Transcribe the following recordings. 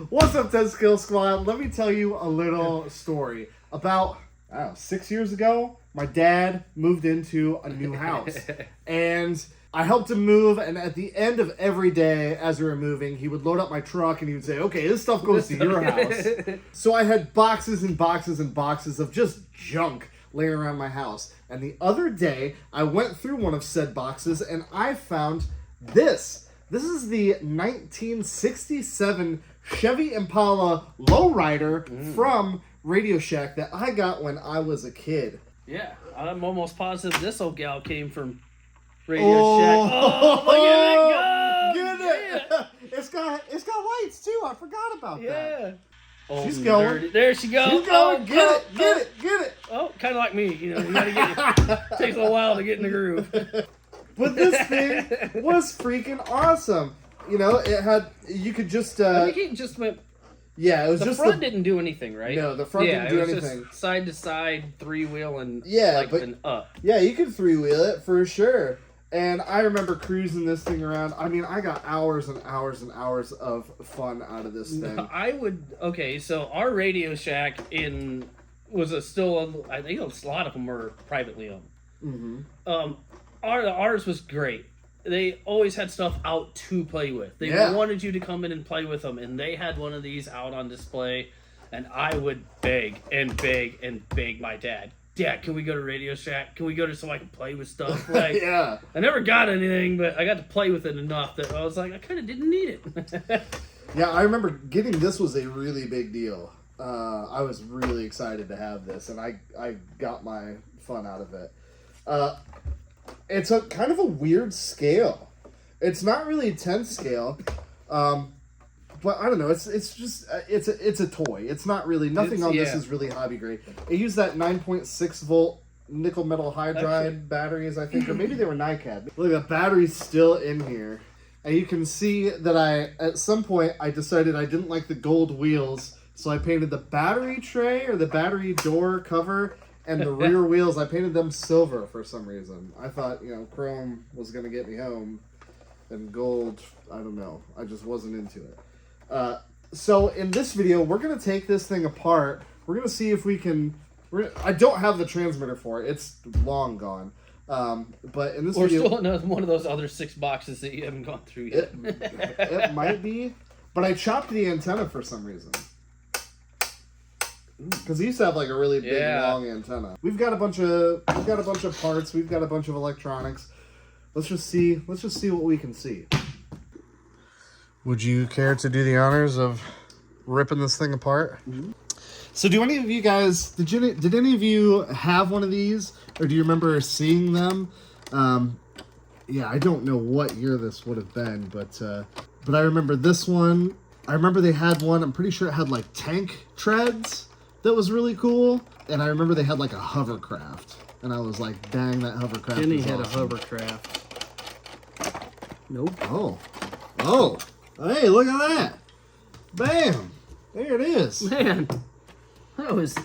What's up, 10 Skill Squad? Let me tell you a little story. About, 6 years ago, my dad moved into a new house. And I helped him move, and at the end of every day as we were moving, he would load up my truck and he would say, okay, this stuff goes to your house. So I had boxes and boxes and boxes of just junk laying around my house. And the other day, I went through one of said boxes and I found this. This is the 1967 Chevy Impala Lowrider from Radio Shack that I got when I was a kid. Yeah, I'm almost positive this old gal came from Radio Shack. Oh, look at it go! Get it! It's got lights too. I forgot about that. Oh, she's going. dirty. There she goes. She's going. Get it. Oh, kind of like me. You know, you gotta get. Takes a little while to get in the groove. But this thing was freaking awesome. You know, it had. You could just. I think it just went. Yeah, it was the just front didn't do anything, right? No, the front didn't do anything. Just side to side, 3-wheel, and but up. Yeah, you could 3-wheel it for sure. And I remember cruising this thing around. I mean, I got hours and hours and hours of fun out of this thing. Okay, so our Radio Shack was still, I think a lot of them were privately owned. Mm-hmm. Ours was great. They always had stuff out to play with. They wanted you to come in and play with them, and they had one of these out on display, and I would beg and beg and beg my dad. Dad, can we go to Radio Shack? Can we go to so I can play with stuff? Like, yeah. I never got anything, but I got to play with it enough that I was like, I kind of didn't need it. Yeah, I remember getting this was a really big deal. I was really excited to have this, and I got my fun out of it. It's a kind of a weird scale. It's not really 10 scale, but I don't know. It's just it's a toy. It's not really nothing on this is really hobby grade. It used that 9.6 volt nickel metal hydride batteries, I think, or maybe they were NiCad. Look, the battery's still in here, and you can see that at some point I decided I didn't like the gold wheels, so I painted the battery tray or the battery door cover. And the rear wheels, I painted them silver for some reason. I thought, chrome was going to get me home. And gold, I don't know. I just wasn't into it. So in this video, we're going to take this thing apart. We're going to see if we can... I don't have the transmitter for it. It's long gone. But in this video... We're still in one of those other 6 boxes that you haven't gone through yet. It might be. But I chopped the antenna for some reason. Because he used to have like a really big long antenna. We've got a bunch of parts. We've got a bunch of electronics. Let's just see what we can see. Would you care to do the honors of ripping this thing apart? Mm-hmm. So, do any of you guys did any of you have one of these, or do you remember seeing them? Yeah, I don't know what year this would have been, but I remember this one. I remember they had one. I'm pretty sure it had like tank treads. That was really cool. And I remember they had like a hovercraft. And I was like, dang, that hovercraft Jenny is had awesome. a hovercraft. Nope. Oh. Hey, look at that. Bam. There it is. Man, that was...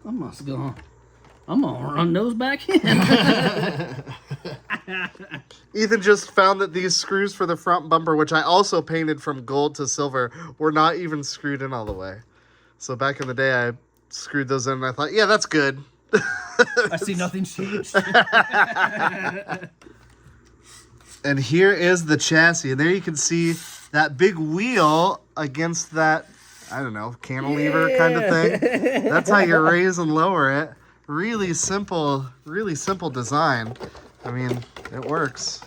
I'm gonna run those back in. Ethan just found that these screws for the front bumper, which I also painted from gold to silver, were not even screwed in all the way. So back in the day, I screwed those in, and I thought, yeah, that's good. I see nothing's changed. And here is the chassis. And there you can see that big wheel against that, I don't know, cantilever kind of thing. That's how you raise and lower it. Really simple design. I mean, it works.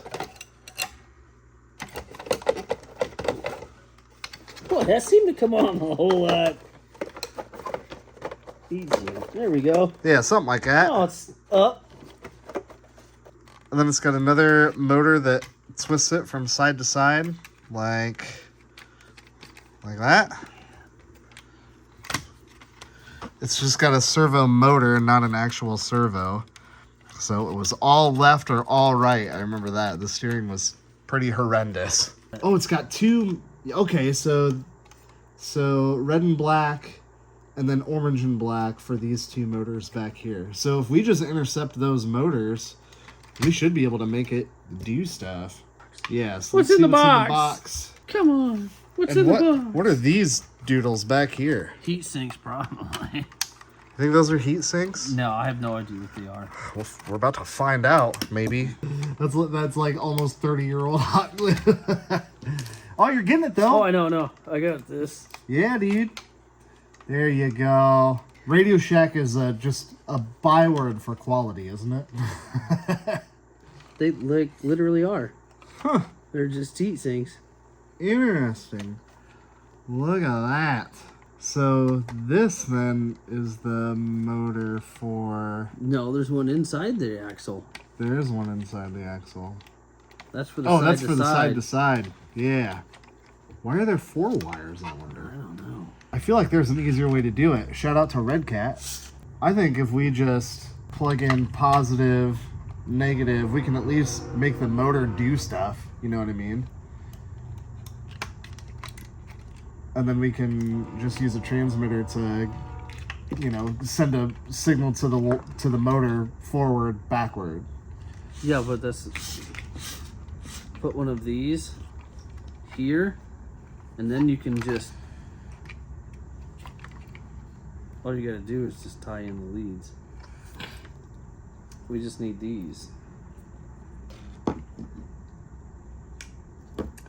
Boy, that seemed to come on a whole lot easier. There we go. Yeah, something like that. Oh, it's up. And then it's got another motor that twists it from side to side, like that. It's just got a servo motor, not an actual servo. So it was all left or all right. I remember that. The steering was pretty horrendous. Oh, it's got two... Okay, so red and black, and then orange and black for these two motors back here. So if we just intercept those motors, we should be able to make it do stuff. Yes. What's in the box? Come on. What's And in the box? what are these doodles back here? Heat sinks, probably. I think those are heat sinks. No, I have no idea what they are. Well, we're about to find out, maybe. That's like almost 30-year-old hot glue. Oh, you're getting it though. Oh, I know. I got this. Yeah, dude. There you go. Radio Shack is just a byword for quality, isn't it? They literally are. Huh. They're just heat sinks. Interesting. Look at that. So this then is the motor for... No, there's one inside the axle. There is one inside the axle. That's for the Oh, side that's to for the side. side to side. Yeah. Why are there 4 wires, I wonder? I don't know. I feel like there's an easier way to do it. Shout out to Red Cat. I think if we just plug in positive, negative, we can at least make the motor do stuff. You know what I mean? And then we can just use a transmitter to, you know, send a signal to the motor forward, backward. Yeah, but that's... Put one of these here, and then you can just... All you gotta do is just tie in the leads. We just need these.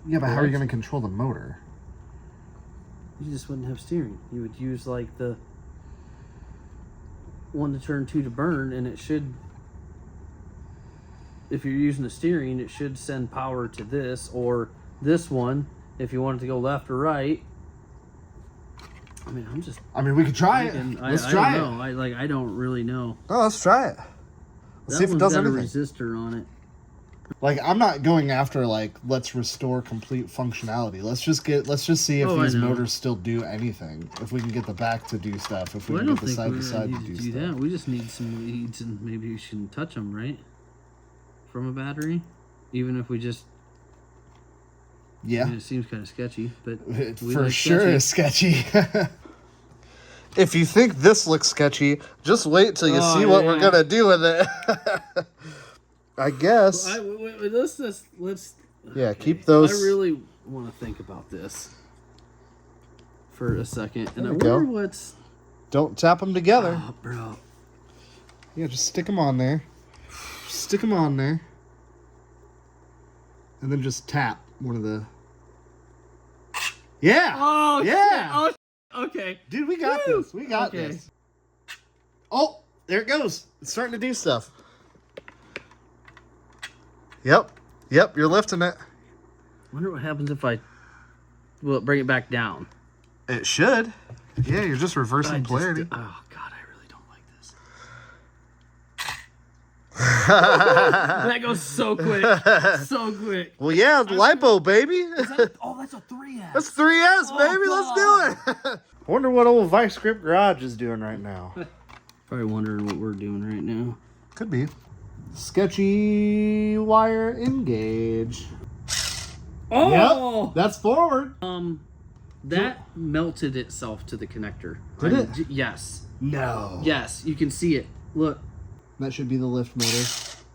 Yeah, but how are you going to control the motor? You just wouldn't have steering. You would use like the 1 to turn, 2 to burn, and it should... If you're using the steering, it should send power to this, or this one, if you want it to go left or right. I mean, we could try it. Let's try it. I don't really know. Oh, let's try it. Let's see if it does got anything. a resistor on it. Like, I'm not going after like let's restore complete functionality. Let's just see if these motors still do anything. If we can get the back to do stuff. If we can get the side to side to do stuff. That. We just need some leads, and maybe you shouldn't touch them, right? From a battery, even if we just. Yeah. I mean, it seems kind of sketchy, but it for sure is sketchy. If you think this looks sketchy, just wait till you see what we're gonna do with it. I guess. Let's. Yeah, okay. keep those. I really want to think about this for a second, and I There wonder we go. what's. Don't tap them together. Oh, bro. Yeah, just stick them on there. Stick them on there. And then just tap one of the... Yeah! Oh, yeah! Shit. Oh, okay. Dude, we got this. We got this. Oh, there it goes. It's starting to do stuff. Yep. Yep, you're lifting it. Wonder what happens if I... Will it bring it back down? It should. Yeah, you're just reversing polarity. Oh, God, I really don't like this. That goes so quick. So quick. Well, yeah, lipo, baby. That's a 3S. That's 3S, baby. Let's do it. I wonder what old Vice Grip Garage is doing right now. Probably wondering what we're doing right now. Could be. Sketchy wire engage. Oh! Yep, that's forward. That melted itself to the connector. Did it? Yes. No. Yes, you can see it. Look. That should be the lift motor.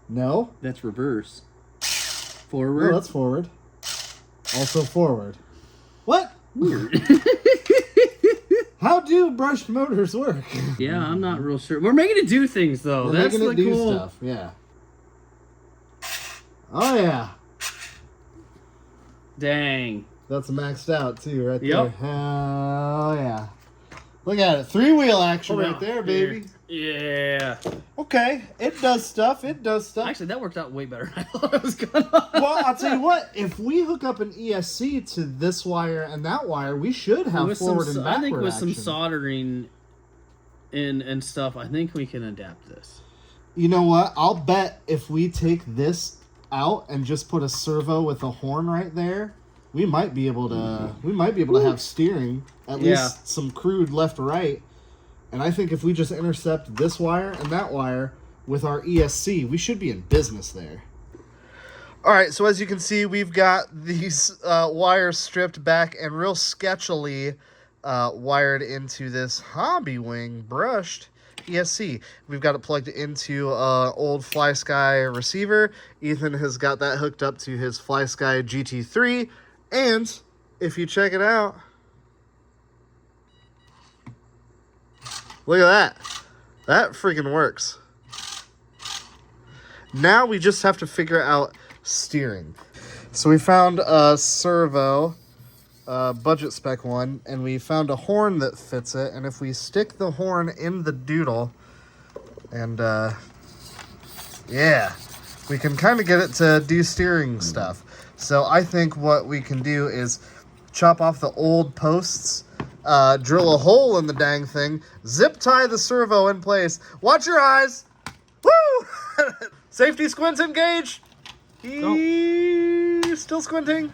No? That's reverse. Forward. No, that's forward. Also forward. What? Weird. How do brushed motors work? Yeah, I'm not real sure. We're making it do things, though. We're That's making it the do cool stuff, yeah. Oh, yeah. Dang. That's maxed out, too, right Yep. there. Hell yeah. Look at it. 3-wheel action right there, baby. Yeah. Okay. It does stuff. It does stuff. Actually, that worked out way better than I thought it was gonna. Well, I'll tell you what. If we hook up an ESC to this wire and that wire, we should have with forward and backward I think with action. some soldering and stuff, I think we can adapt this. You know what? I'll bet if we take this out and just put a servo with a horn right there, we might be able to have steering, at least some crude left or right. And I think if we just intercept this wire and that wire with our ESC, we should be in business there. All right, so as you can see, we've got these wires stripped back and real sketchily wired into this Hobby Wing brushed ESC. We've got it plugged into old FlySky receiver. Ethan has got that hooked up to his FlySky GT3, and if you check it out, look at that. That freaking works. Now we just have to figure out steering. So we found a servo, budget spec one, and we found a horn that fits it. And if we stick the horn in the doodle, and yeah, we can kind of get it to do steering stuff. So I think what we can do is chop off the old posts, drill a hole in the dang thing, zip tie the servo in place. Watch your eyes. Woo! Safety squints engaged. He's still squinting.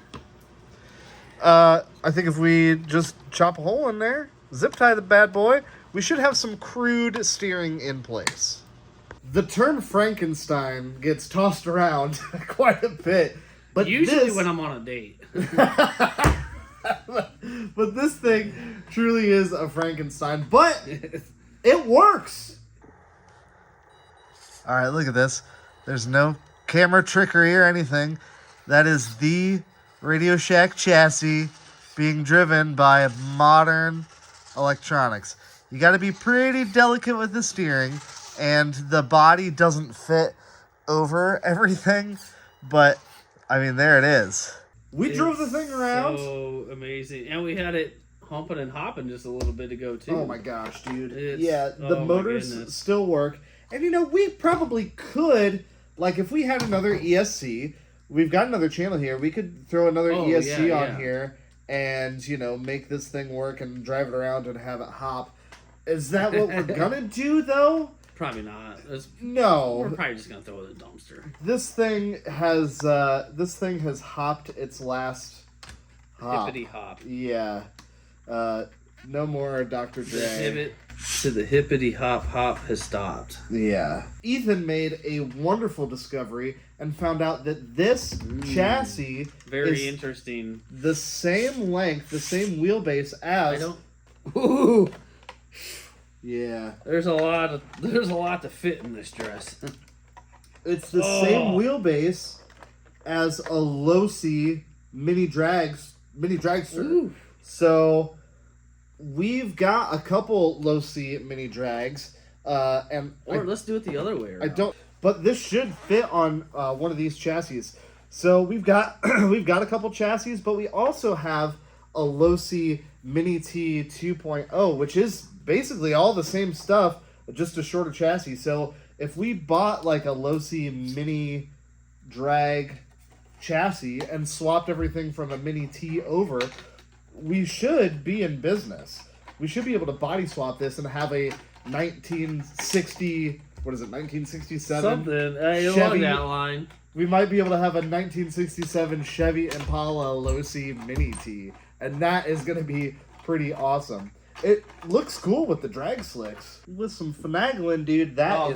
I think if we just chop a hole in there, zip tie the bad boy, we should have some crude steering in place. The term Frankenstein gets tossed around quite a bit, but usually when I'm on a date. But this thing truly is a Frankenstein, but it works. All right, look at this. There's no camera trickery or anything. That is the Radio Shack chassis being driven by modern electronics. You got to be pretty delicate with the steering, and the body doesn't fit over everything, but I mean, there it is. We drove the thing around. So amazing. And we had it humping and hopping just a little bit ago, too. Oh my gosh, dude. The motors still work. And you know, we probably could, like if we had another ESC, we've got another channel here, we could throw another ESC on here and, you know, make this thing work and drive it around and have it hop. Is that what we're gonna do, though? Probably not. No. We're probably just gonna throw it in the dumpster. This thing has hopped its last hop. Hippity hop. Yeah. No more Dr. Dre. The hippity hop has stopped. Yeah. Ethan made a wonderful discovery and found out that this chassis very interesting. The same length, the same wheelbase as. Ooh. Yeah. There's a lot to fit in this dress. It's the same wheelbase as a Losi mini dragster. Ooh. So we've got a couple Losi mini drags, and let's do it the other way around. But this should fit on one of these chassis. So we've got a couple chassis, but we also have a Losi Mini T 2.0, which is basically all the same stuff, just a shorter chassis. So if we bought like a Losi mini drag chassis and swapped everything from a Mini T over, we should be in business. We should be able to body swap this and have a 1967 something along that line. We might be able to have a 1967 Chevy Impala Losi Mini T, and that is going to be pretty awesome. It looks cool with the drag slicks. With some finagling, dude, that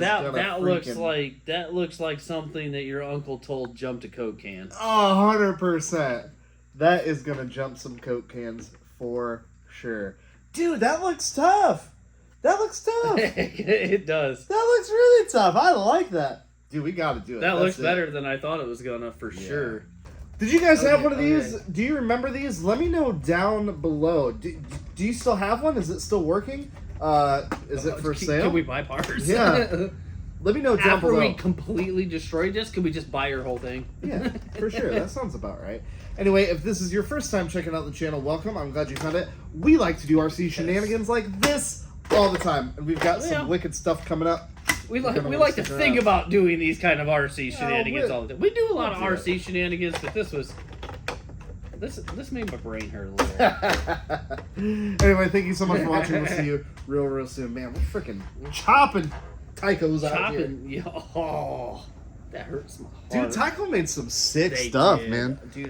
looks like something that your uncle told jump to Coke cans. 100%. That is gonna jump some Coke cans for sure. Dude, that looks tough. It does. That looks really tough. I like that. Dude, we gotta do it. That looks better than I thought it was gonna, for sure. Did you guys have one of these? Do you remember these? Let me know down below. Do you still have one? Is it still working? Is it for sale? Can we buy parts? Yeah. Let me know down below. After we completely destroy this, can we just buy your whole thing? Yeah, for sure. That sounds about right. Anyway, if this is your first time checking out the channel, welcome. I'm glad you found it. We like to do RC shenanigans like this all the time, and we've got some wicked stuff coming up. We like to think about doing these kind of RC shenanigans all the time. We do a lot of RC shenanigans, but this made my brain hurt a little. Anyway, thank you so much for watching. We'll see you real soon. Man, we're freaking chopping Tychos out here. Yeah, that hurts my heart. Dude, Tycho made some sick stuff, man. Dude,